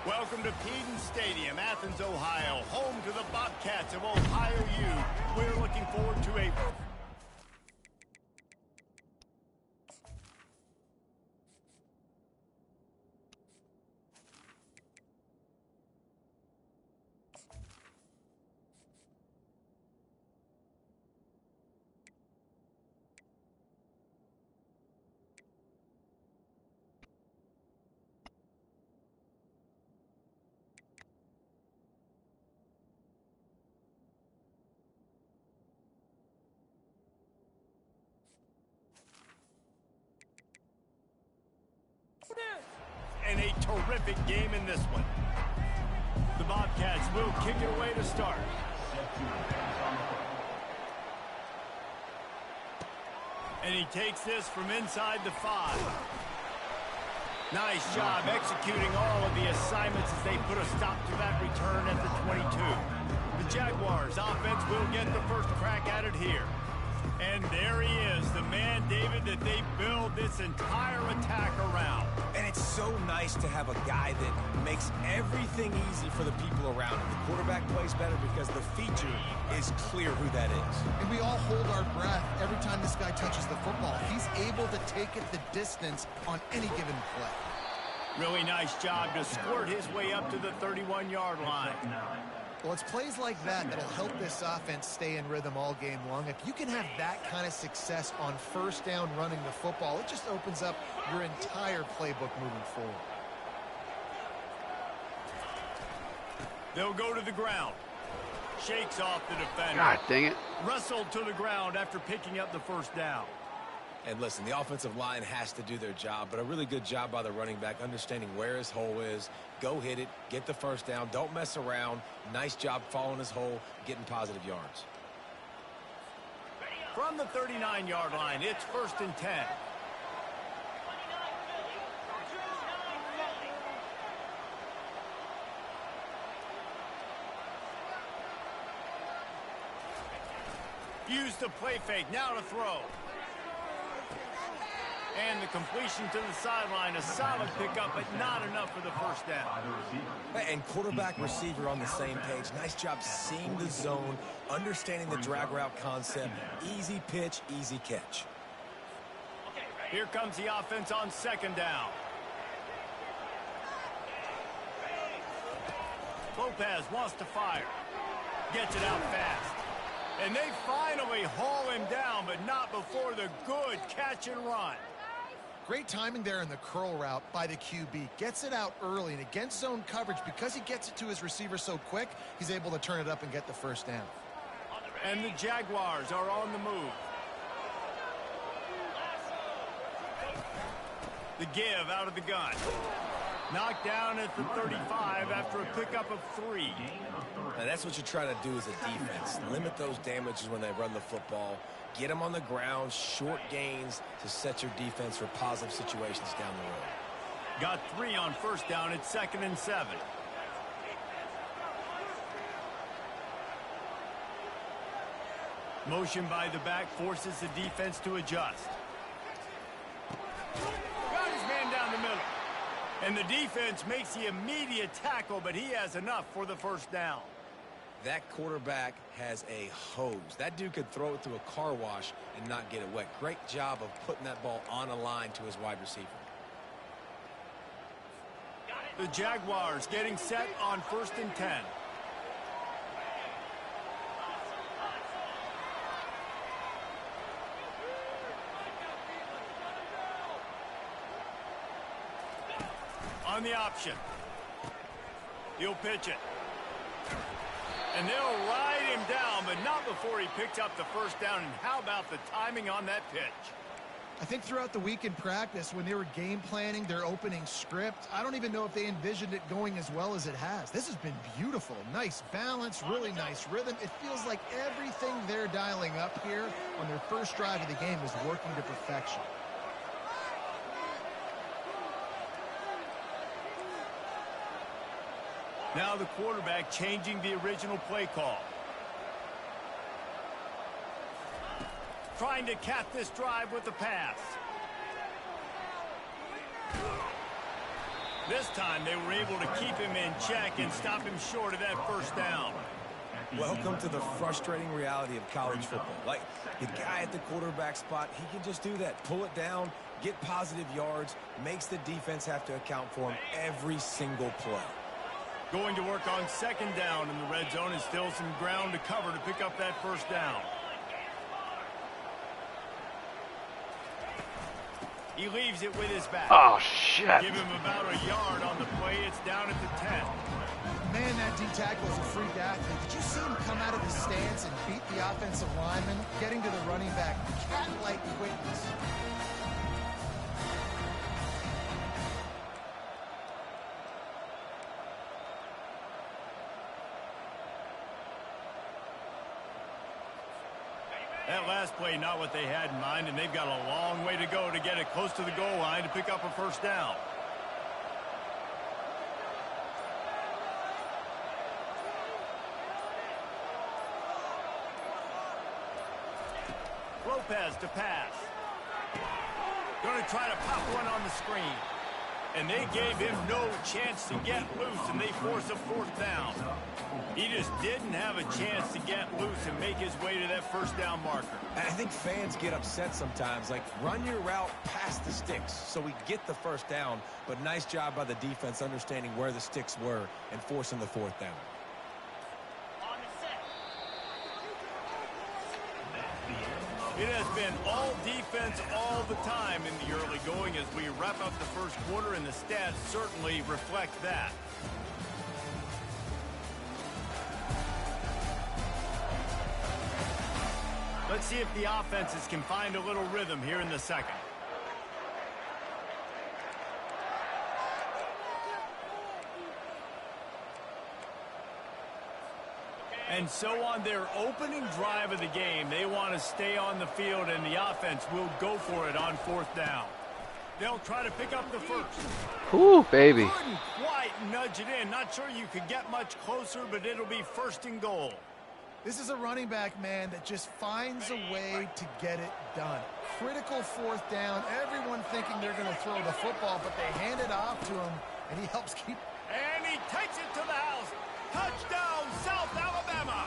Welcome to Peden Stadium, Athens, Ohio, home to the Bobcats of Ohio U. We're looking forward to a... And a terrific game in this one. The Bobcats will kick it away to start. And he takes this from inside the 5. Nice job executing all of the assignments as they put a stop to that return at the 22. The Jaguars offense will get the first crack at it here. And there he is, the man, David, that they build this entire attack around. And it's so nice to have a guy that makes everything easy for the people around him. The quarterback plays better because the feature is clear who that is. And we all hold our breath every time this guy touches the football. He's able to take it the distance on any given play. Really nice job to squirt his way up to the 31-yard line. Well, it's plays like that that'll help this offense stay in rhythm all game long. If you can have that kind of success on first down running the football, it just opens up your entire playbook moving forward. They'll go to the ground. Shakes off the defender. God dang it. Wrestled to the ground after picking up the first down. And listen, the offensive line has to do their job, but a really good job by the running back understanding where his hole is. Go hit it, get the first down, don't mess around. Nice job following his hole, getting positive yards. From the 39-yard line, it's 1st and 10. Use the play fake, now to throw. And the completion to the sideline, a solid pickup, but not enough for the first down. And quarterback, receiver on the same page. Nice job seeing the zone, understanding the drag route concept. Easy pitch, easy catch. Here comes the offense on 2nd down. Lopez wants to fire. Gets it out fast. And they finally haul him down, but not before the good catch and run. Great timing there in the curl route by the QB. Gets it out early, and against zone coverage, because he gets it to his receiver so quick, he's able to turn it up and get the first down. And the Jaguars are on the move. The give out of the gun. Knocked down at the 35 after a pickup of 3. Now that's what you're trying to do as a defense. Limit those damages when they run the football. Get them on the ground, short gains to set your defense for positive situations down the road. Got 3 on first down. It's 2nd and 7. Motion by the back forces the defense to adjust. Got his man down the middle. And the defense makes the immediate tackle, but he has enough for the first down. That quarterback has a hose. That dude could throw it through a car wash and not get it wet. Great job of putting that ball on a line to his wide receiver. The Jaguars getting set on 1st and 10. On the option. He'll pitch it. And they'll ride him down, but not before he picks up the first down. And how about the timing on that pitch? I think throughout the week in practice, when they were game planning their opening script, I don't even know if they envisioned it going as well as it has. This has been beautiful. Nice balance, really nice rhythm. It feels like everything they're dialing up here on their first drive of the game is working to perfection. Now the quarterback changing the original play call. Trying to cap this drive with the pass. This time they were able to keep him in check and stop him short of that first down. Welcome to the frustrating reality of college football. Like, the guy at the quarterback spot, he can just do that. Pull it down, get positive yards, makes the defense have to account for him every single play. Going to work on second down in the red zone, and still some ground to cover to pick up that first down. He leaves it with his back. Oh, shit. Give him about a yard on the play. It's down at the 10. Man, that D-tackle is a freak athlete. Did you see him come out of his stance and beat the offensive lineman, getting to the running back? Cat-like quickness. That last play, not what they had in mind, and they've got a long way to go to get it close to the goal line to pick up a first down. Lopez to pass. Going to try to pop one on the screen. And they gave him no chance to get loose, and they force a fourth down. He just didn't have a chance to get loose and make his way to that first down marker. And I think fans get upset sometimes. Like, run your route past the sticks so we get the first down. But nice job by the defense understanding where the sticks were and forcing the fourth down. It has been all defense all the time in the early going as we wrap up the first quarter, and the stats certainly reflect that. Let's see if the offenses can find a little rhythm here in the second. And so on their opening drive of the game, they want to stay on the field, and the offense will go for it on fourth down. They'll try to pick up the first. Ooh, baby. Couldn't quite nudge it in. Not sure you could get much closer, but it'll be first and goal. This is a running back, man, that just finds a way to get it done. Critical fourth down. Everyone thinking they're going to throw the football, but they hand it off to him, and he helps keep. And he takes it to the house. Touchdown, South Alabama.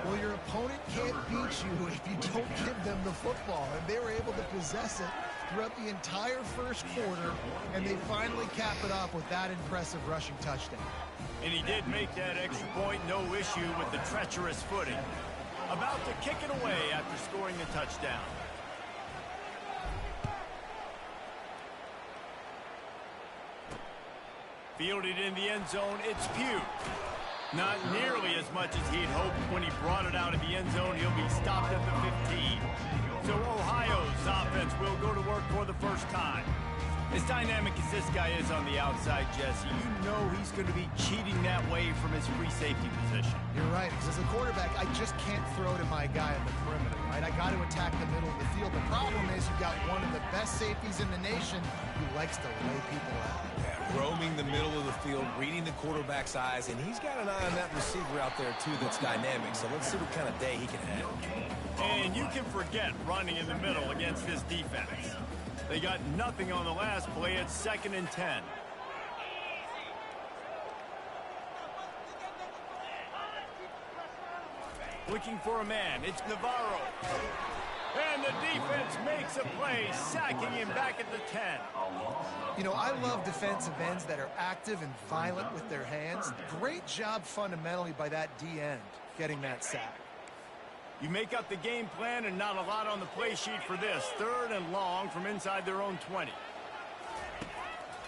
Well, your opponent can't beat you if you don't give them the football, and they were able to possess it throughout the entire first quarter, and they finally cap it off with that impressive rushing touchdown. And he did make that extra point, no issue with the treacherous footing. About to kick it away after scoring the touchdown. Fielded in the end zone, it's Pugh. Not nearly as much as he'd hoped when he brought it out of the end zone. He'll be stopped at the 15. So Ohio's offense will go to work for the first time. As dynamic as this guy is on the outside, Jesse, you know he's going to be cheating that way from his free safety position. You're right, because as a quarterback, I just can't throw to my guy on the perimeter, right? I got to attack the middle of the field. The problem is you've got one of the best safeties in the nation who likes to lay people out. Yeah, roaming the middle of the field, reading the quarterback's eyes, and he's got an eye on that receiver out there, too, that's dynamic. So let's see what kind of day he can have. And you can forget running in the middle against this defense. They got nothing on the last play. It's 2nd and 10. Looking for a man. It's Navarro. And the defense makes a play, sacking him back at the 10. You know, I love defensive ends that are active and violent with their hands. Great job fundamentally by that D end, getting that sack. You make up the game plan and not a lot on the play sheet for this. 3rd and long from inside their own 20.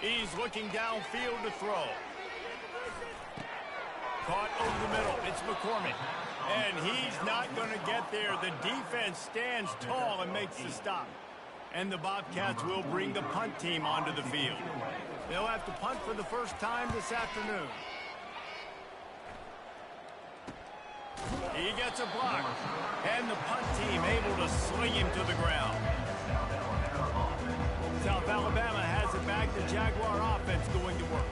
He's looking downfield to throw. Caught over the middle. It's McCormick. And he's not going to get there. The defense stands tall and makes the stop. And the Bobcats will bring the punt team onto the field. They'll have to punt for the first time this afternoon. He gets a block, and the punt team able to sling him to the ground. South Alabama has it back. The Jaguar offense going to work.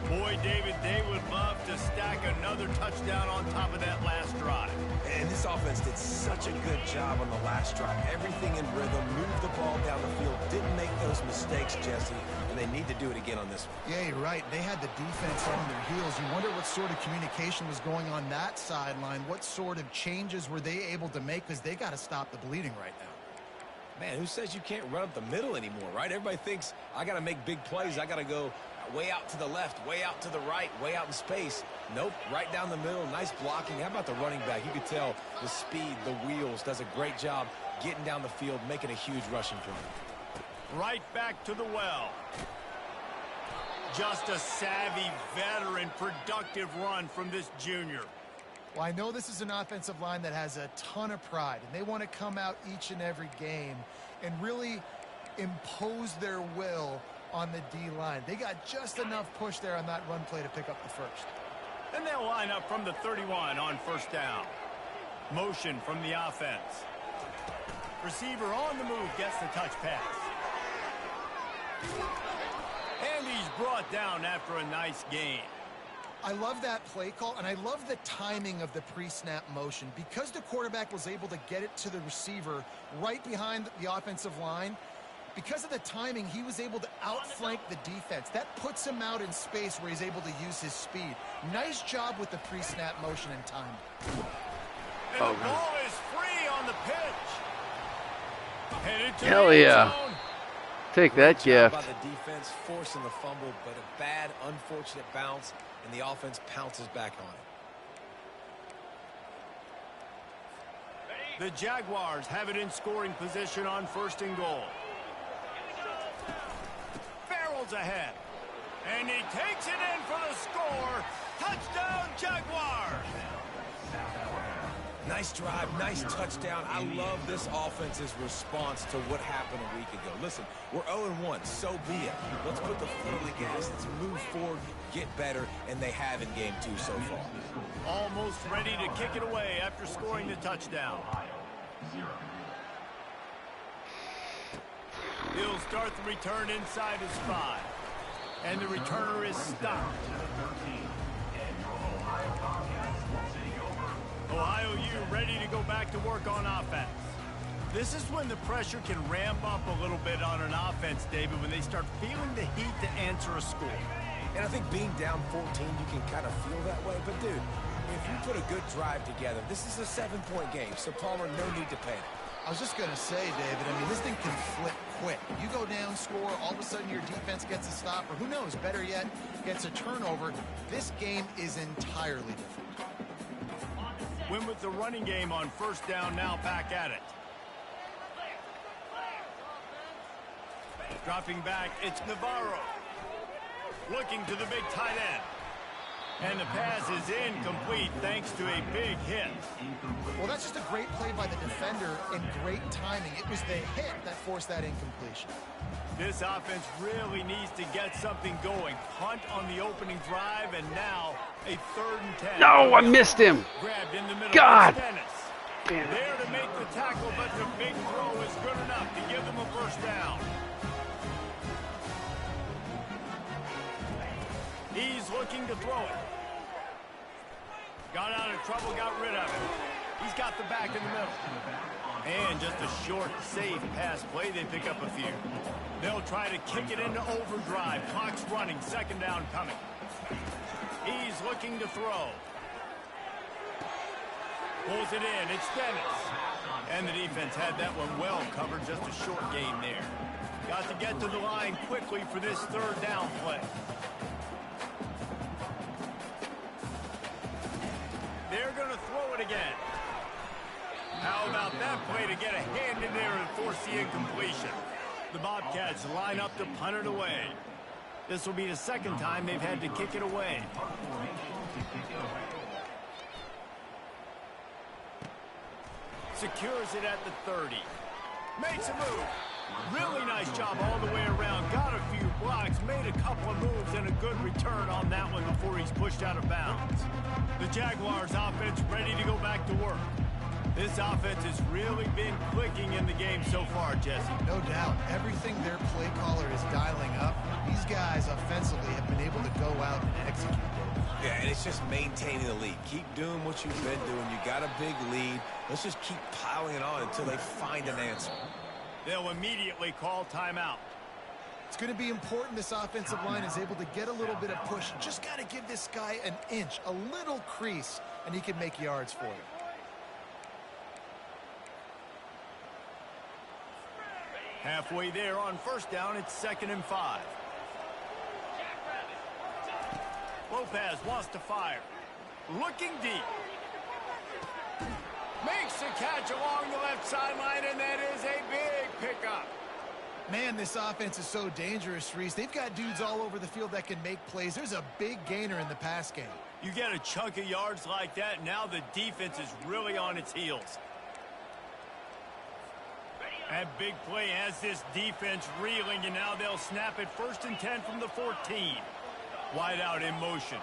Boyd David, they would love to stack another touchdown on top of that last drive. And this offense did such a good job on the last drive. Everything in rhythm, moved the ball down the field, didn't make those mistakes, Jesse, and they need to do it again on this one. Yeah, you're right. They had the defense on their heels. You wonder what sort of communication was going on that sideline. What sort of changes were they able to make, because they got to stop the bleeding right now. Man, who says you can't run up the middle anymore, right? Everybody thinks I got to make big plays. I got to go way out to the left, way out to the right, way out in space. Nope, right down the middle. Nice blocking. How about the running back? You could tell the speed, the wheels, does a great job getting down the field, making a huge rushing play. Right back to the well. Just a savvy, veteran, productive run from this junior. Well, I know this is an offensive line that has a ton of pride, and they want to come out each and every game and really impose their will on the D-line. They got just enough push there on that run play to pick up the first. And they'll line up from the 31 on first down. Motion from the offense. Receiver on the move gets the touch pass. And he's brought down after a nice gain. I love that play call, and I love the timing of the pre-snap motion. Because the quarterback was able to get it to the receiver right behind the offensive line, because of the timing, he was able to outflank the defense. That puts him out in space where he's able to use his speed. Nice job with the pre-snap motion and timing. And the ball is free on the pitch. Headed to Hell the end yeah. zone. Take that Job gift. by the defense, forcing the fumble, but a bad, unfortunate bounce, and the offense pounces back on it. The Jaguars have it in scoring position on first and goal. Farrell's ahead. And he takes it in for the score. Touchdown, Jaguars! Nice drive, nice touchdown. I love this offense's response to what happened a week ago. Listen, we're 0-1, so be it. Let's put the foot on the gas. Let's move forward, get better, and they have in game 2 so far. Almost ready to kick it away after scoring the touchdown. He'll start the return inside his 5. And the returner is stopped. Ohio U ready to go back to work on offense. This is when the pressure can ramp up a little bit on an offense, David, when they start feeling the heat to answer a score. And I think being down 14, you can kind of feel that way. But, dude, if you put a good drive together, this is a 7-point game, so Palmer, no need to panic. I was just going to say, David, I mean, this thing can flip quick. You go down, score, all of a sudden your defense gets a stop, or who knows, better yet, gets a turnover. This game is entirely different. Win with the running game on first down, now back at it. Dropping back, it's Navarro. Looking to the big tight end. And the pass is incomplete thanks to a big hit. Well, that's just a great play by the defender and great timing. It was the hit that forced that incompletion. This offense really needs to get something going. Punt on the opening drive, and now a 3rd and 10. No, I missed him. Grabbed in the middle. God. Dennis. Damn it. There to make the tackle, but the big throw is good enough to give them a first down. He's looking to throw it. Got out of trouble, got rid of it. He's got the back in the middle. And just a short, safe pass play. They pick up a few. They'll try to kick it into overdrive. Clock's running. 2nd down coming. He's looking to throw. Pulls it in. It's Dennis. And the defense had that one well covered. Just a short gain there. Got to get to the line quickly for this 3rd down play. They're going to throw it again. How about that play to get a hand in there and force the incompletion? The Bobcats line up to punt it away. This will be the 2nd time they've had to kick it away. Secures it at the 30. Makes a move. Really nice job all the way around. Got a few blocks, made a couple of moves, and a good return on that one before he's pushed out of bounds. The Jaguars offense ready to go back to work. This offense has really been clicking in the game so far, Jesse. No doubt. Everything their play caller is dialing up, these guys offensively have been able to go out and execute. it's just maintaining the lead. Keep doing what you've been doing. You got a big lead. Let's just keep piling it on until they find an answer. They'll immediately call timeout. It's going to be important this offensive line is able to get a little bit of push. Just got to give this guy an inch, a little crease, and he can make yards for you. Halfway there on first down, it's 2nd and 5. Lopez wants to fire. Looking deep. Makes the catch along the left sideline, and that is a big pickup. Man, this offense is so dangerous, Reese. They've got dudes all over the field that can make plays. There's a big gainer in the pass game. You get a chunk of yards like that, now the defense is really on its heels. That big play has this defense reeling, and now they'll snap it 1st and 10 from the 14. Wide out in motion.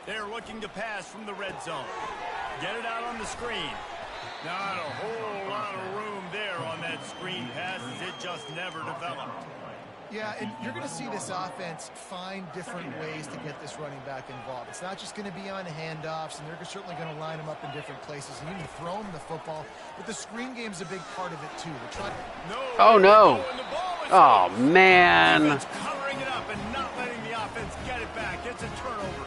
They're looking to pass from the red zone. Get it out on the screen. Not a whole lot of room there on that screen pass, as it just never developed. Yeah, and you're going to see this offense find different ways to get this running back involved. It's not just going to be on handoffs, and they're certainly going to line them up in different places and even throw them the football. But the screen game's a big part of it, too. Oh, no. Oh, man. Defense covering it up and not letting the offense get it back. It's a turnover.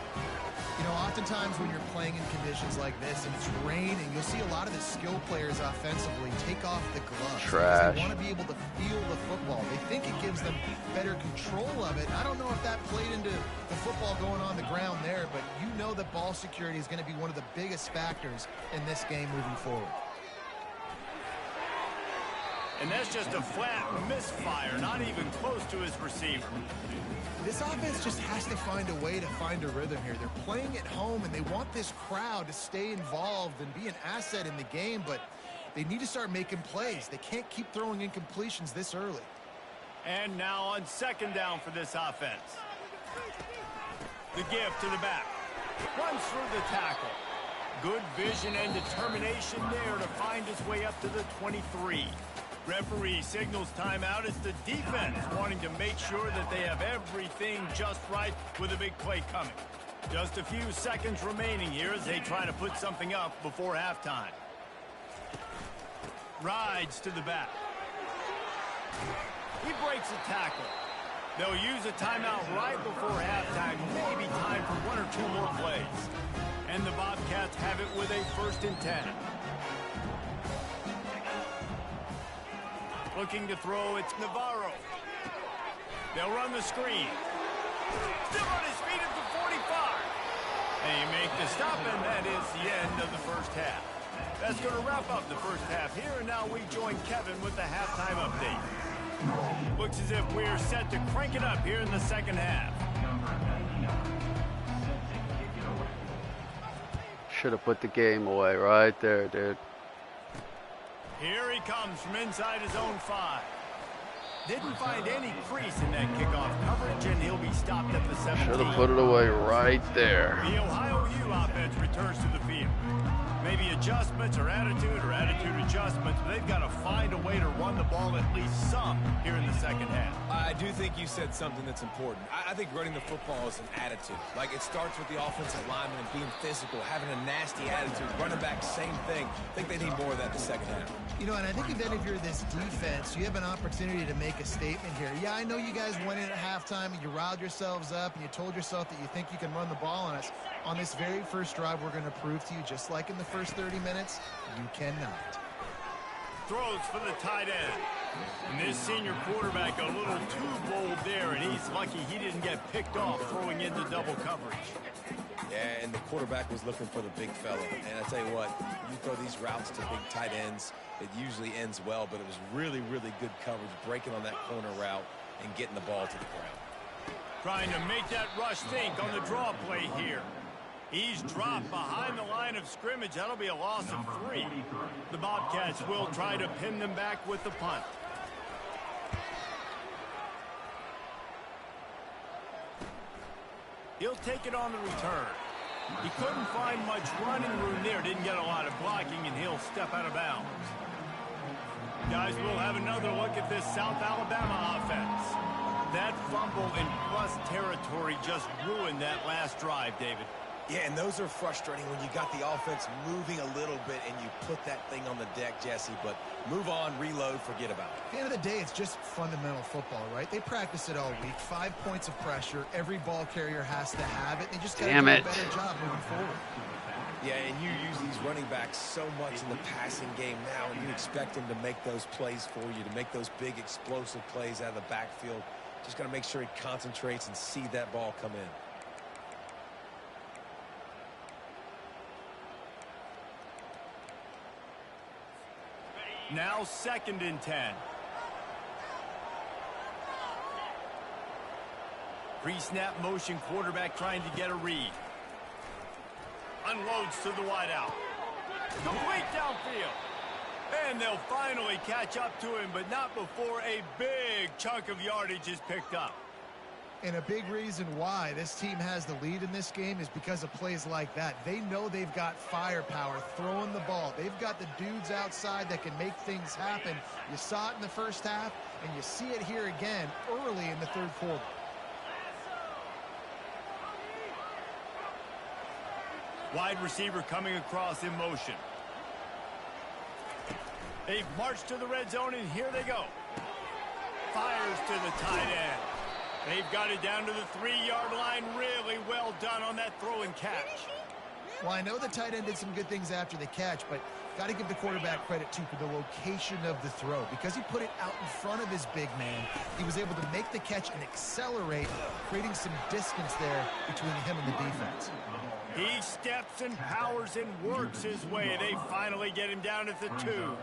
You know, oftentimes when you're playing in conditions like this and it's raining, you'll see a lot of the skill players offensively take off the gloves. Trash. They want to be able to feel the football. They think it gives them better control of it. I don't know if that played into the football going on the ground there, but you know that ball security is going to be one of the biggest factors in this game moving forward. And that's just a flat misfire, not even close to his receiver. This offense just has to find a way to find a rhythm here. They're playing at home, and they want this crowd to stay involved and be an asset in the game, but they need to start making plays. They can't keep throwing incompletions this early. And now on 2nd down for this offense. The give to the back. Runs through the tackle. Good vision and determination there to find his way up to the 23. Referee signals timeout. It's the defense wanting to make sure that they have everything just right with a big play coming. Just a few seconds remaining here as they try to put something up before halftime. Rides to the back. He breaks a tackle. They'll use a timeout right before halftime. Maybe time for 1 or 2 more plays. And the Bobcats have it with a 1st and 10. Looking to throw, it's Navarro. They'll run the screen. Still on his feet at the 45. They make the stop, and that is the end of the first half. That's going to wrap up the first half here, and now we join Kevin with the halftime update. Looks as if we're set to crank it up here in the 2nd half. Should have put the game away right there, dude. Here he comes from inside his own 5. Didn't find any crease in that kickoff coverage, and he'll be stopped at the 17. Should have put it away right there. The Ohio U offense returns to the field. Maybe adjustments or attitude adjustments, but they've got to find a way to run the ball at least some here in the 2nd half. I do think you said something that's important. I think running the football is an attitude. Like, it starts with the offensive lineman and being physical, having a nasty attitude. Running back, same thing. I think they need more of that in the 2nd half. You know, and I think if any of you're this defense, you have an opportunity to make a statement here. Yeah, I know you guys went in at halftime and you riled yourselves up and you told yourself that you think you can run the ball on us. On this very first drive, we're going to prove to you, just like in the first 30 minutes, you cannot. Throws for the tight end. And this senior quarterback a little too bold there, and he's lucky he didn't get picked off throwing into double coverage. Yeah, and the quarterback was looking for the big fella. And I tell you what, you throw these routes to big tight ends, it usually ends well, but it was really, really good coverage, breaking on that corner route and getting the ball to the ground. Trying to make that rush think on the draw play here. He's dropped behind the line of scrimmage. That'll be a loss of 3. The Bobcats will try to pin them back with the punt. He'll take it on the return. He couldn't find much running room there. Didn't get a lot of blocking, and he'll step out of bounds. Guys, we'll have another look at this South Alabama offense. That fumble in plus territory just ruined that last drive, David. Yeah, and those are frustrating when you got the offense moving a little bit and you put that thing on the deck, Jesse. But move on, reload, forget about it. At the end of the day, it's just fundamental football, right? They practice it all week. 5 points of pressure. Every ball carrier has to have it. They just got to do a better job moving forward. Yeah, and you use these running backs so much in the passing game now, and you expect them to make those plays for you, to make those big explosive plays out of the backfield. Just got to make sure he concentrates and see that ball come in. Now 2nd and 10. Pre-snap motion, quarterback trying to get a read. Unloads to the wideout. Complete downfield. And they'll finally catch up to him, but not before a big chunk of yardage is picked up. And a big reason why this team has the lead in this game is because of plays like that. They know they've got firepower throwing the ball. They've got the dudes outside that can make things happen. You saw it in the first half, and you see it here again early in the 3rd quarter. Wide receiver coming across in motion. They've marched to the red zone, and here they go. Fires to the tight end. They've got it down to the 3-yard line. Really well done on that throw and catch. Well, I know the tight end did some good things after the catch, but got to give the quarterback credit, too, for the location of the throw. Because he put it out in front of his big man, he was able to make the catch and accelerate, creating some distance there between him and the defense. He steps and powers and works his way. They finally get him down at the 2.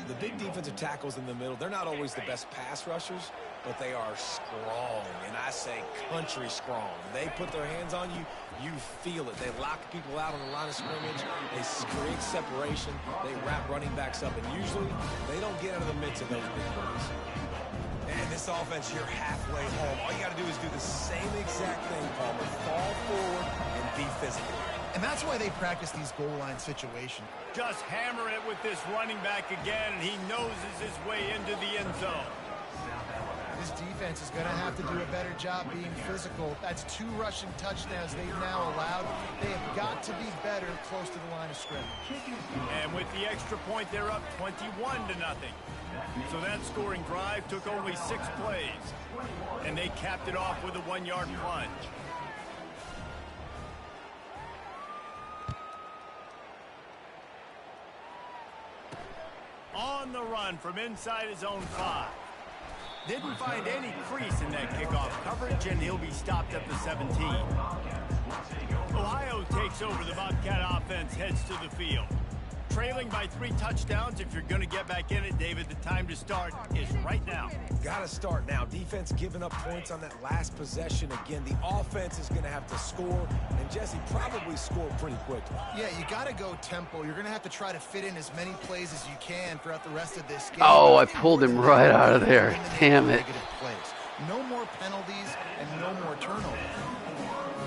The big defensive tackles in the middle, they're not always the best pass rushers, but they are strong, and I say country strong. They put their hands on you, you feel it. They lock people out on the line of scrimmage. They create separation. They wrap running backs up, and usually they don't get out of the midst of those big plays. And this offense, you're halfway home. All you got to do is do the same exact thing, Palmer. Fall forward and be physical. And that's why they practice these goal line situations. Just hammer it with this running back again, and he noses his way into the end zone. This defense is going to have to do a better job being physical. That's 2 rushing touchdowns they've now allowed. They have got to be better close to the line of scrimmage. And with the extra point, they're up 21-0. So that scoring drive took only 6 plays. And they capped it off with a 1-yard plunge. On the run from inside his own 5. Didn't find any crease in that kickoff coverage, and he'll be stopped at the 17. Ohio takes over. The Bobcat offense heads to the field. Trailing by 3 touchdowns. If you're going to get back in it, David, the time to start is right now. Got to start now. Defense giving up points on that last possession. Again, the offense is going to have to score, and Jesse probably score pretty quickly. Yeah, you got to go tempo. You're going to have to try to fit in as many plays as you can throughout the rest of this game. Oh, I pulled him right out of there. Damn it. No more penalties and no more turnovers.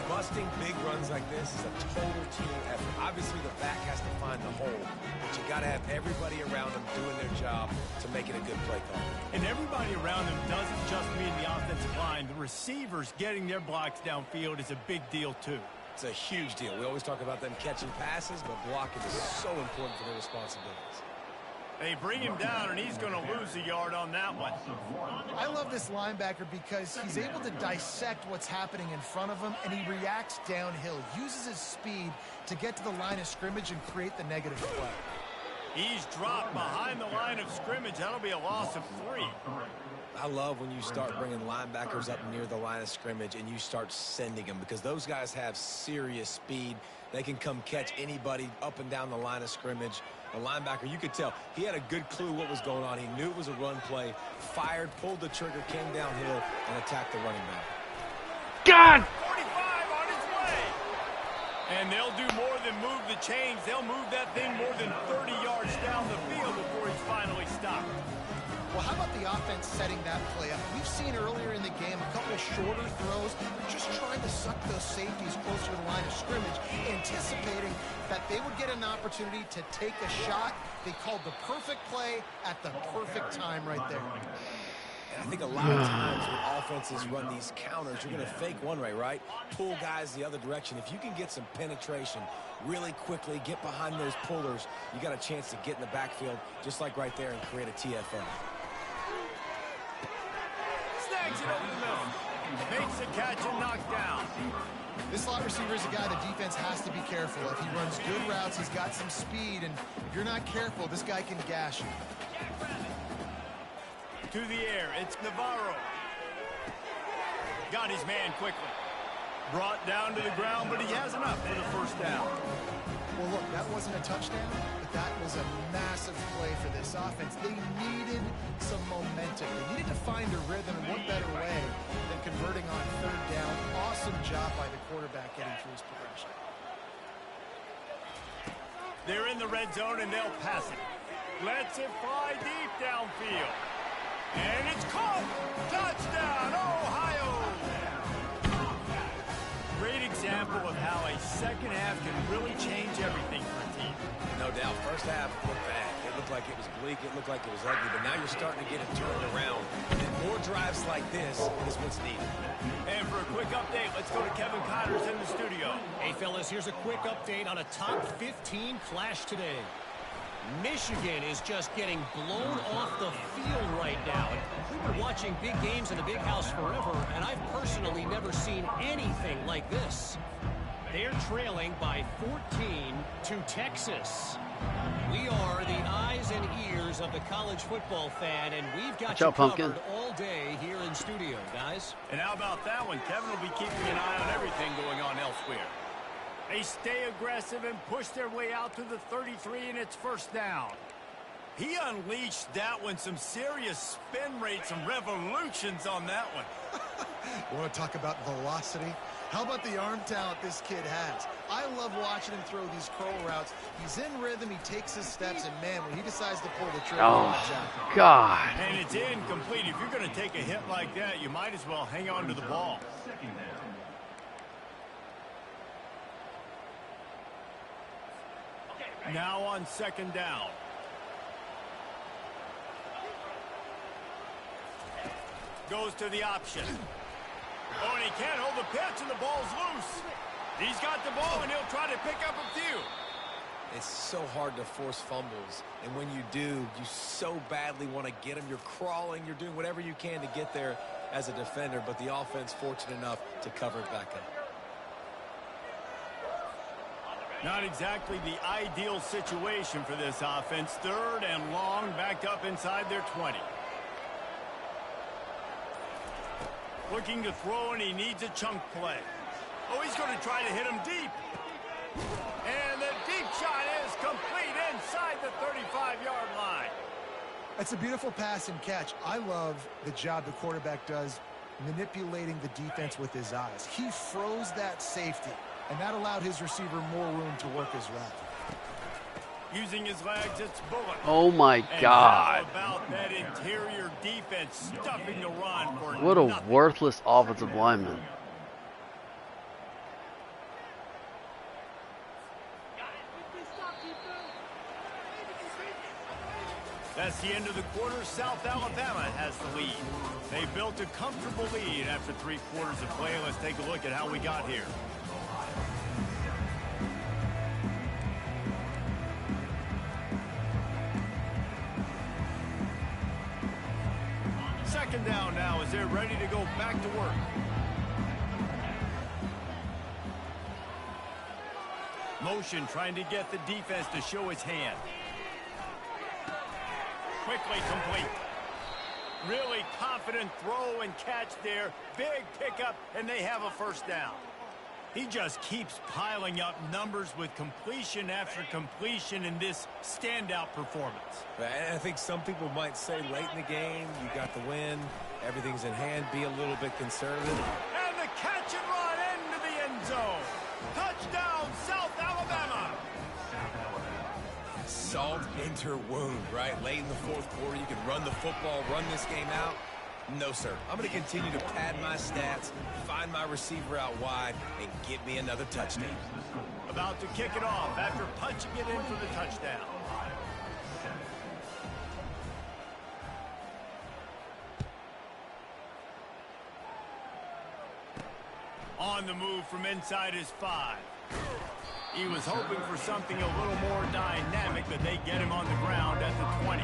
Busting big runs like this is a total team effort. Obviously, the back has to find the hole, but you got to have everybody around them doing their job to make it a good play call. And everybody around them doesn't just mean the offensive line. The receivers getting their blocks downfield is a big deal, too. It's a huge deal. We always talk about them catching passes, but blocking is so important for their responsibilities. They bring him down, and he's going to lose a yard on that one. I love this linebacker because he's able to dissect what's happening in front of him, and he reacts downhill, uses his speed to get to the line of scrimmage and create the negative play. He's dropped behind the line of scrimmage. That'll be a loss of 3. I love when you start bringing linebackers up near the line of scrimmage and you start sending them, because those guys have serious speed. They can come catch anybody up and down the line of scrimmage. The linebacker, you could tell, he had a good clue what was going on. He knew it was a run play, fired, pulled the trigger, came downhill, and attacked the running back. God! 45 on his way. And they'll do more than move the chains. They'll move that thing more than 30 yards down the field before he's finally stopped. Well, how about the offense setting that play up? We've seen earlier in the game a couple shorter throws, just trying to suck those safeties closer to the line of scrimmage, anticipating that they would get an opportunity to take a shot. They called the perfect play at the perfect time right there. And I think a lot of times when offenses run these counters, you're going to fake one way, right? Pull guys the other direction. If you can get some penetration really quickly, get behind those pullers, you got a chance to get in the backfield just like right there and create a TFO. Snags it over the middle. Makes the catch and knocked down. This slot receiver is a guy the defense has to be careful of. He runs good routes. He's got some speed, and if you're not careful, this guy can gash you. To the air, it's Navarro. Got his man quickly. Brought down to the ground, but he has enough for the first down. Well, look, that wasn't a touchdown, but that was a massive play for this offense. They needed some momentum. They needed to find a rhythm, and what better way than converting on third down. Awesome job by the quarterback getting through his progression. They're in the red zone, and they'll pass it. Lets it fly deep downfield. And it's caught! Touchdown, Ohio! Great example of how a second half can really change everything for a team. No doubt. First half looked bad. It looked like it was bleak. It looked like it was ugly. But now you're starting to get it turned around. And more drives like this is what's needed. And for a quick update, let's go to Kevin Connors in the studio. Hey, fellas, here's a quick update on a top 15 clash today. Michigan is just getting blown off the field right now. We've been watching big games in the Big House forever, and I've personally never seen anything like this. They're trailing by 14 to Texas. We are the eyes and ears of the college football fan, and we've got you covered all day here in studio, guys. And how about that one? Kevin will be keeping an eye on everything going on elsewhere. They stay aggressive and push their way out to the 33, and it's first down. He unleashed that one. Some serious spin rates and revolutions on that one. You want to talk about velocity? How about the arm talent this kid has? I love watching him throw these curl routes. He's in rhythm. He takes his steps, and, man, when he decides to pull the trigger, oh, God. And it's incomplete. If you're going to take a hit like that, you might as well hang on to the ball. Now on second down. Goes to the option. Oh, and he can't hold the pitch, and the ball's loose. He's got the ball, and he'll try to pick up a few. It's so hard to force fumbles, and when you do, you so badly want to get them. You're crawling, you're doing whatever you can to get there as a defender, but the offense fortunate enough to cover it back up. Not exactly the ideal situation for this offense. Third and long, backed up inside their 20. Looking to throw, and he needs a chunk play. Oh, he's going to try to hit him deep. And the deep shot is complete inside the 35-yard line. That's a beautiful pass and catch. I love the job the quarterback does manipulating the defense with his eyes. He froze that safety, and that allowed his receiver more room to work as well. Using his legs, it's Bullock. Oh, my God. And how about that interior defense stuffing the run for What a nothing. worthless offensive lineman. That's the end of the quarter. South Alabama has the lead. They built a comfortable lead after 3 quarters of play. Let's take a look at how we got here. Second down now as they're ready to go back to work. Motion trying to get the defense to show its hand. Quickly complete. Really confident throw and catch there. Big pickup, and they have a first down. He just keeps piling up numbers with completion after completion in this standout performance. And I think some people might say late in the game, you got the win, everything's in hand, be a little bit conservative. And the catch and run into the end zone. Touchdown, South Alabama. Salt into winter wound, right? Late in the fourth quarter, you can run the football, run this game out. No, sir. I'm going to continue to pad my stats, find my receiver out wide, and get me another touchdown. About to kick it off after punching it in for the touchdown. On the move from inside his 5. He was hoping for something a little more dynamic, but they get him on the ground at the 20.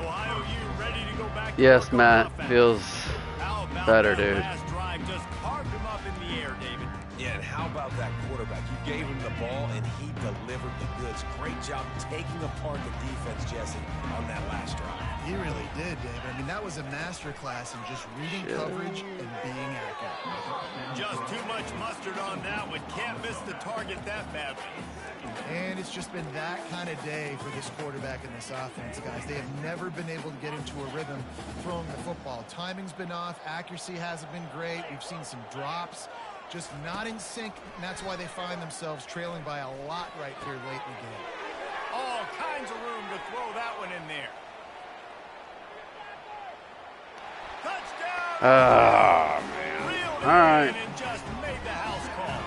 Ohio U ready to go back to Yes, work on Matt. offense. Feels How about better, that dude. last drive just carved him up in the air, David. Yeah, and how about that quarterback? You gave him the ball, and he delivered the goods. Great job taking apart the defense, Jesse, on that last drive. He really did, David. I mean, that was a masterclass in just reading coverage and being accurate. Just too much mustard on that one. Can't miss the target that badly. And it's just been that kind of day for this quarterback and this offense, guys. They have never been able to get into a rhythm throwing the football. Timing's been off. Accuracy hasn't been great. We've seen some drops. Just not in sync, and that's why they find themselves trailing by a lot right here late in the game. All kinds of room to throw that one in there. Touchdown! Oh, man. Reeled All right. in and just made the house call.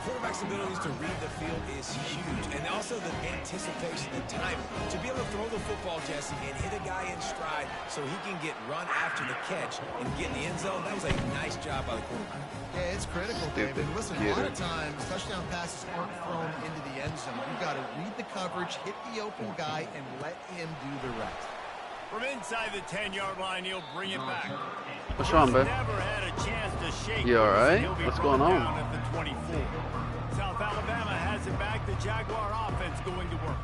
Quarterback's abilities to read the field is huge, and also the anticipation, the timing. To be able to throw the football, Jesse, and hit a guy in stride so he can get run after the catch and get in the end zone, that was a nice job by the quarterback. Yeah, it's critical, David. Listen, a lot of times, touchdown passes aren't thrown into the end zone. You've got to read the coverage, hit the open guy, and let him do the rest. From inside the 10-yard line, he'll bring it back. What's wrong, babe? Never had a chance to shake. You all right? He'll be What's going brought on? down at the 24. South Alabama has it back. The Jaguar offense going to work.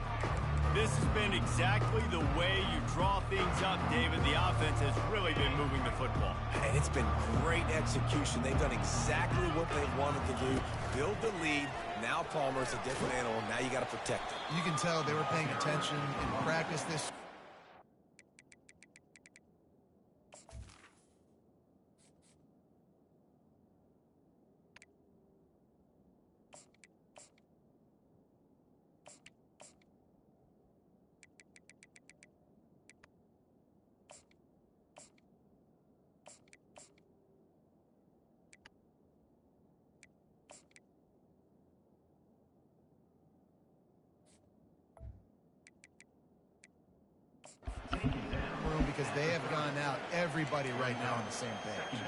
This has been exactly the way you draw things up, David. The offense has really been moving the football. And it's been great execution. They've done exactly what they wanted to do. Build the lead. Now Palmer's a different animal. Now you got to protect him. You can tell they were paying attention in practice this. Because they have gone out, everybody right now on the same page.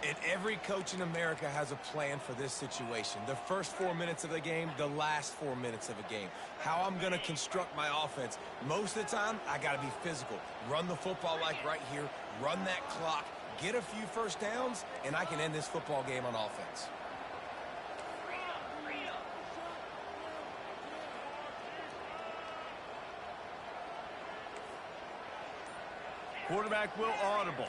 And every coach in America has a plan for this situation. The first 4 minutes of the game, the last 4 minutes of a game. How I'm going to construct my offense. Most of the time, I got to be physical. Run the football like right here. Run that clock. Get a few first downs, and I can end this football game on offense. Quarterback will audible.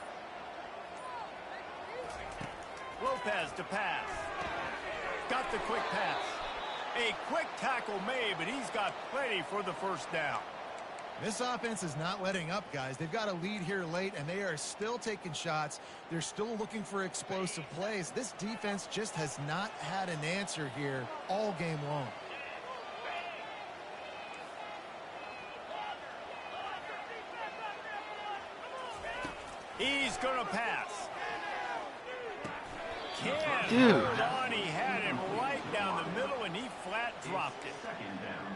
Lopez to pass. Got the quick pass. A quick tackle made, but he's got plenty for the first down. This offense is not letting up, guys. They've got a lead here late, and they are still taking shots. They're still looking for explosive plays. This defense just has not had an answer here all game long. He's going to pass. Dude. He had him right down the middle, and he flat dropped it.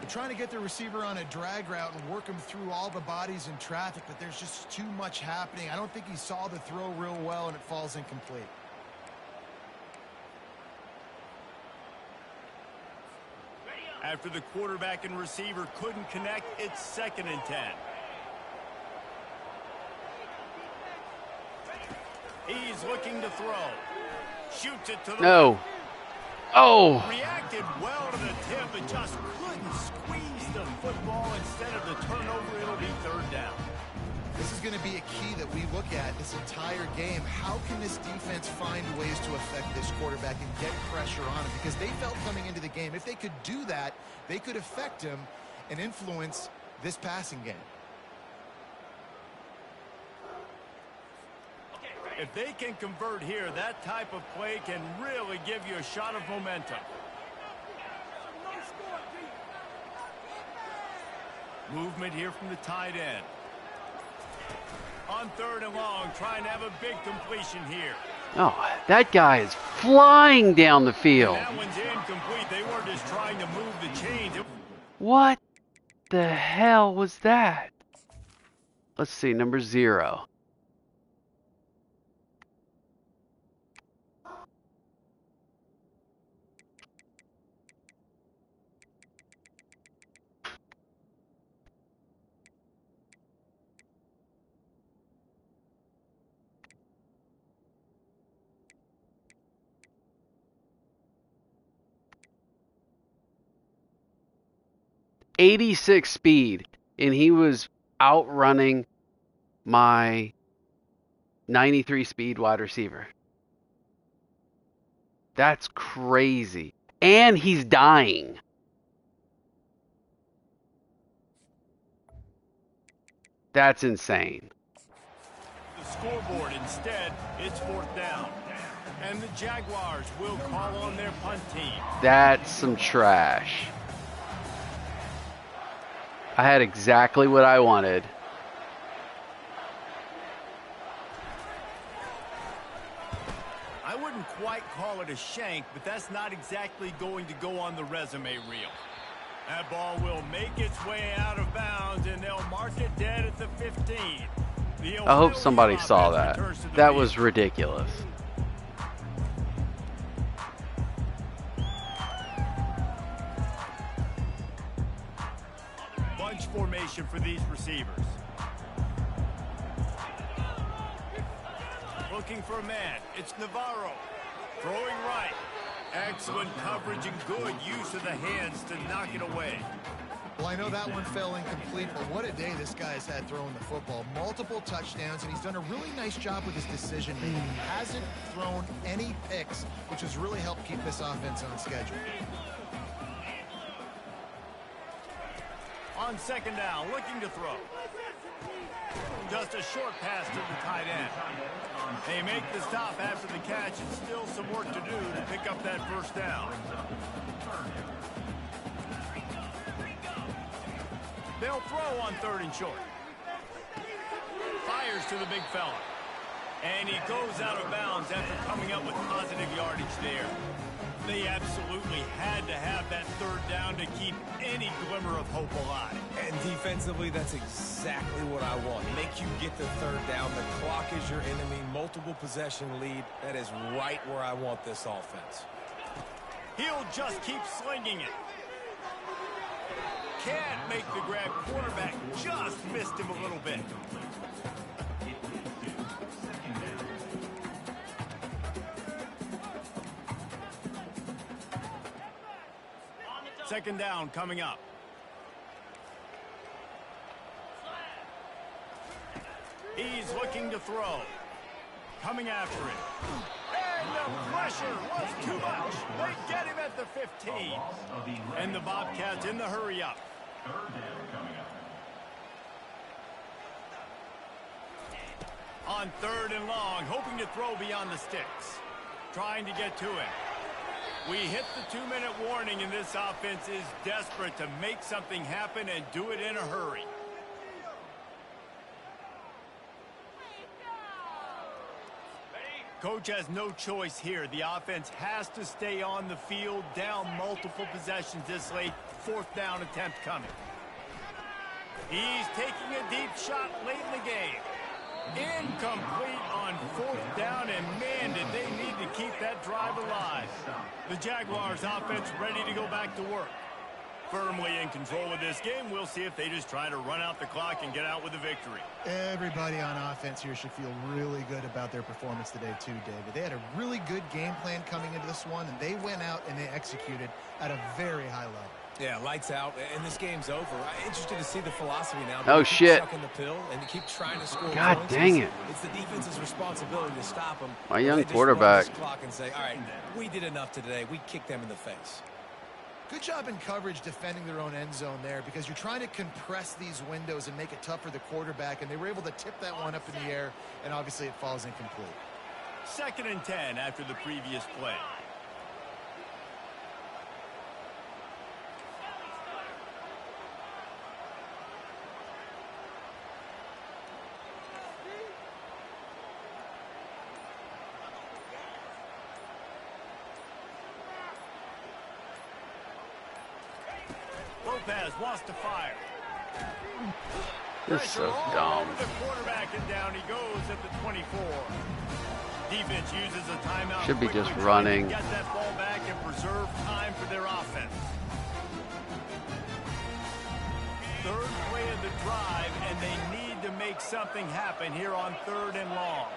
They're trying to get the receiver on a drag route and work him through all the bodies in traffic, but there's just too much happening. I don't think he saw the throw real well, and it falls incomplete. After the quarterback and receiver couldn't connect, it's 2nd and 10. He's looking to throw. Shoots it to the No. Oh. Reacted well to the tip, but just couldn't squeeze the football. Instead of the turnover, it'll be 3rd down. This is going to be a key that we look at this entire game. How can this defense find ways to affect this quarterback and get pressure on him? Because they felt coming into the game, if they could do that, they could affect him and influence this passing game. If they can convert here, that type of play can really give you a shot of momentum. Movement here from the tight end. On 3rd and long, trying to have a big completion here. Oh, that guy is flying down the field. And that one's incomplete. They weren't just trying to move the chains. What the hell was that? Let's see, number 0. .86 speed, and he was outrunning my 93 speed wide receiver. That's crazy. And he's dying. That's insane. The scoreboard instead, it's 4th down. And the Jaguars will call on their punt team. That's some trash. I had exactly what I wanted. I wouldn't quite call it a shank, but that's not exactly going to go on the resume reel. That ball will make its way out of bounds, and they'll mark it dead at the 15. I hope somebody saw that. That was ridiculous. Bunch formation for these receivers. Looking for a man. It's Navarro. Throwing right. Excellent coverage and good use of the hands to knock it away. Well, I know that one fell incomplete, but what a day this guy's had throwing the football. Multiple touchdowns, and he's done a really nice job with his decision-making. He hasn't thrown any picks, which has really helped keep this offense on schedule. On 2nd down, looking to throw. Just a short pass to the tight end. They make the stop after the catch, and still some work to do to pick up that 1st down. They'll throw on 3rd and short. Fires to the big fella. And he goes out of bounds after coming up with positive yardage there. They absolutely had to have that 3rd down to keep any glimmer of hope alive. And defensively, that's exactly what I want. Make you get the 3rd down. The clock is your enemy. Multiple possession lead. That is right where I want this offense. He'll just keep slinging it. Can't make the grab. Quarterback just missed him a little bit. Second down coming up. He's looking to throw. Coming after it. And the pressure was too much. They get him at the 15. And the Bobcats in the hurry up. On 3rd and long, hoping to throw beyond the sticks. Trying to get to it. We hit the 2-minute warning, and this offense is desperate to make something happen and do it in a hurry. Coach has no choice here. The offense has to stay on the field, down multiple possessions this late. 4th down attempt coming. He's taking a deep shot late in the game. Incomplete on 4th down, and man, did they need to keep that drive alive. The Jaguars offense ready to go back to work. Firmly in control of this game. We'll see if they just try to run out the clock and get out with a victory. Everybody on offense here should feel really good about their performance today too, David. They had a really good game plan coming into this one, and they went out and they executed at a very high level. Yeah, lights out, and this game's over. I'm interested to see the philosophy now. Oh, shit. Chucking the pill and to keep trying to score God points. dang it. It's the defense's responsibility to stop them. My young They just quarterback. run this clock and say, all right, we did enough today. We kicked them in the face. Good job in coverage defending their own end zone there, because you're trying to compress these windows and make it tough for the quarterback, and they were able to tip that one up in the air, and obviously it falls incomplete. 2nd and 10 after the previous play. Lopez wants to fire. This is so Pressure all dumb. over the quarterback, and down he goes at the 24. Defense uses a timeout. Should be quickly just trying to running. Get that ball back and preserve time for their offense. Third play of the drive, and they need to make something happen here on 3rd and long.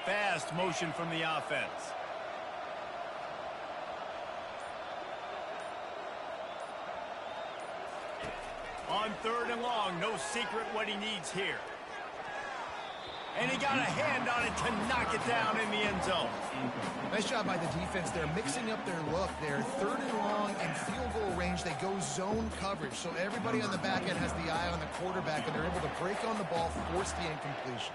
Fast motion from the offense. On 3rd and long, no secret what he needs here. And he got a hand on it to knock it down in the end zone. Nice job by the defense. They're mixing up their look. They're 3rd and long and field goal range. They go zone coverage. So everybody on the back end has the eye on the quarterback, and they're able to break on the ball, force the incompletion.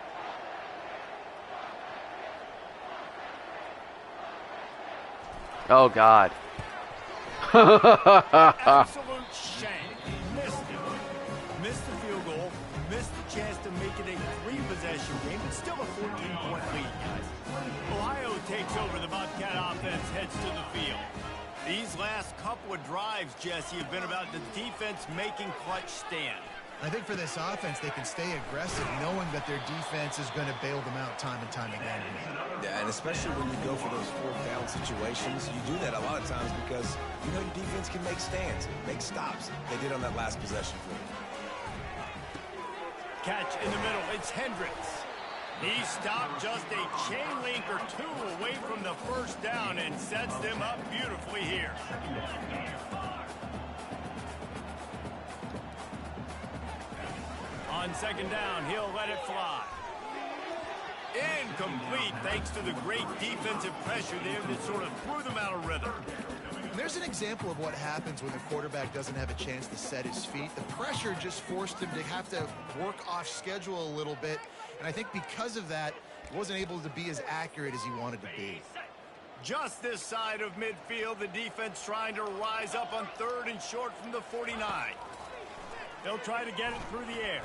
Oh, God. Absolute shame. Missed it. Missed the field goal. Missed the chance to make it a 3-possession game, but still a 14-point lead, guys. Ohio takes over. The Bobcat offense heads to the field. These last couple of drives, Jesse, have been about the defense making clutch stand. I think for this offense, they can stay aggressive, knowing that their defense is going to bail them out time and time again. Yeah, and especially when you go for those 4th down situations, you do that a lot of times because you know your defense can make stands, make stops. They did on that last possession for you. Catch in the middle. It's Hendricks. He stopped just a chain link or 2 away from the first down and sets them up beautifully here. On 2nd down, he'll let it fly. Incomplete, thanks to the great defensive pressure there that sort of threw them out of rhythm. There's an example of what happens when the quarterback doesn't have a chance to set his feet. The pressure just forced him to have to work off schedule a little bit. And I think because of that, he wasn't able to be as accurate as he wanted to be. Just this side of midfield, the defense trying to rise up on 3rd and short from the 49. They'll try to get it through the air.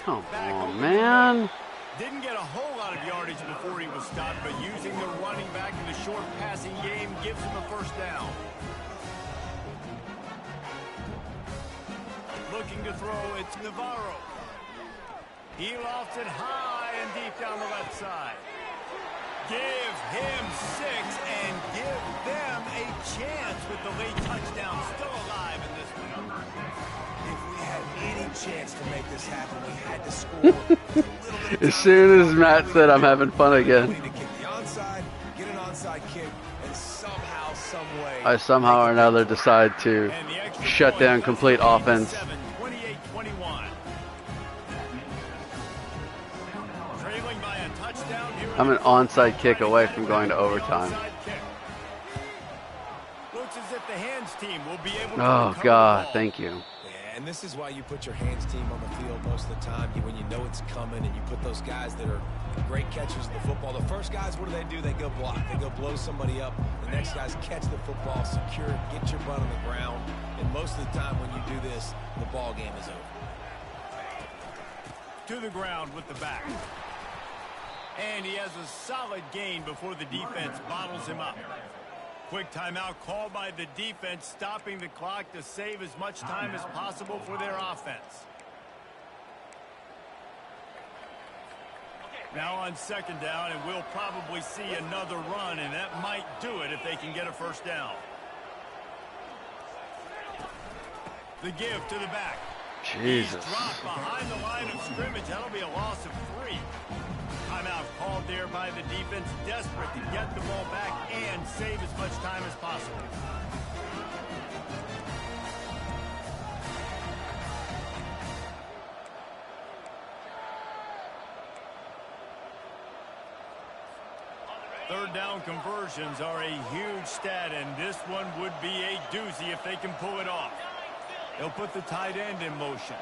Come on, man. Didn't get a whole lot of yardage before he was stopped, but using the running back in the short passing game gives him a first down. Looking to throw, it's Navarro. He lofts it high and deep down the left side. Give him 6 and give them a chance with the late touchdown still alive in this one. If we had any chance to make this happen, we had to score. As soon as Matt said I'm having fun We again, need to kick the onside, get an onside kick, and somehow, some way. I somehow or another decide to And the extra shut point, down that's complete the offense. 28-21. Trailing by a touchdown here in I'm an the onside kick away from going to overtime. onside kick. Looks as if the hands team will be able to Oh, recover God, the ball. thank you. Yeah, and this is why you put your hands team on the field most of the time. When you know it's coming, and you put those guys that are great catchers of the football. The first guys, what do? They go block. They go blow somebody up. The next guys catch the football, secure it, get your butt on the ground. And most of the time when you do this, the ball game is over. To the ground with the back. And he has a solid gain before the defense bottles him up. Quick timeout called by the defense, stopping the clock to save as much time as possible for their offense. Now on 2nd down, and we'll probably see another run, and that might do it if they can get a first down. The give to the back. Jesus. He's dropped behind the line of scrimmage. That'll be a loss of 3. Timeout called there by the defense, desperate to get the ball back and save as much time as possible. Third down conversions are a huge stat, and this one would be a doozy if they can pull it off. They'll put the tight end in motion.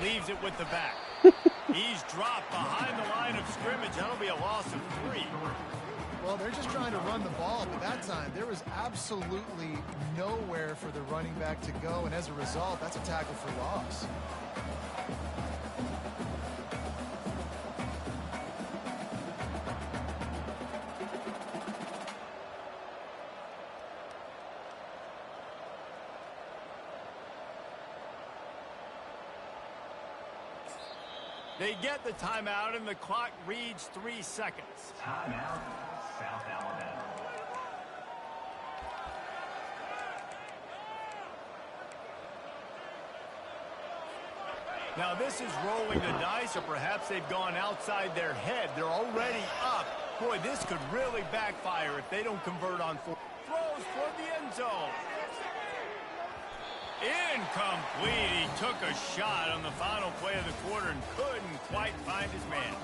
Leaves it with the back. He's dropped behind the line of scrimmage. That'll be a loss of 3. Well, they're just trying to run the ball, but that time there was absolutely nowhere for the running back to go, and as a result, that's a tackle for loss. They get the timeout, and the clock reads 3 seconds. Timeout, South Alabama. Now, this is rolling the dice, or perhaps they've gone outside their head. They're already up. Boy, this could really backfire if they don't convert on 4. Throws for the end zone. Incomplete. He took a shot on the final play of the quarter and couldn't quite find his man.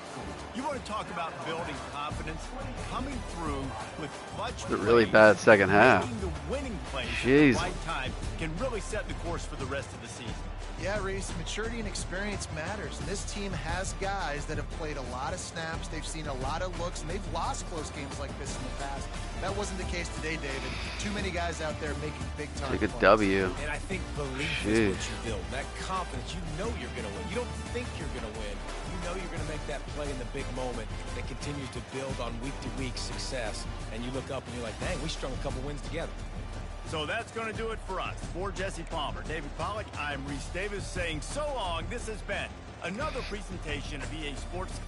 You want to talk about building confidence? Coming through with clutch A really plays, bad second half. making the winning plays Jeez. at the right time can really set the course for the rest of the season. Yeah, Reese, maturity and experience matters. And this team has guys that have played a lot of snaps. They've seen a lot of looks, and they've lost close games like this in the past. That wasn't the case today, David. Too many guys out there making big-time Take a plays. W. And I think belief Jeez. is what you build. That confidence, you know you're going to win. You don't think you're going to win. You know you're going to make that play in the big moment that continues to build on week-to-week success. And you look up and you're like, dang, we strung a couple wins together. So that's going to do it for us. For Jesse Palmer, David Pollack, I'm Reese Davis saying so long. This has been another presentation of EA Sports.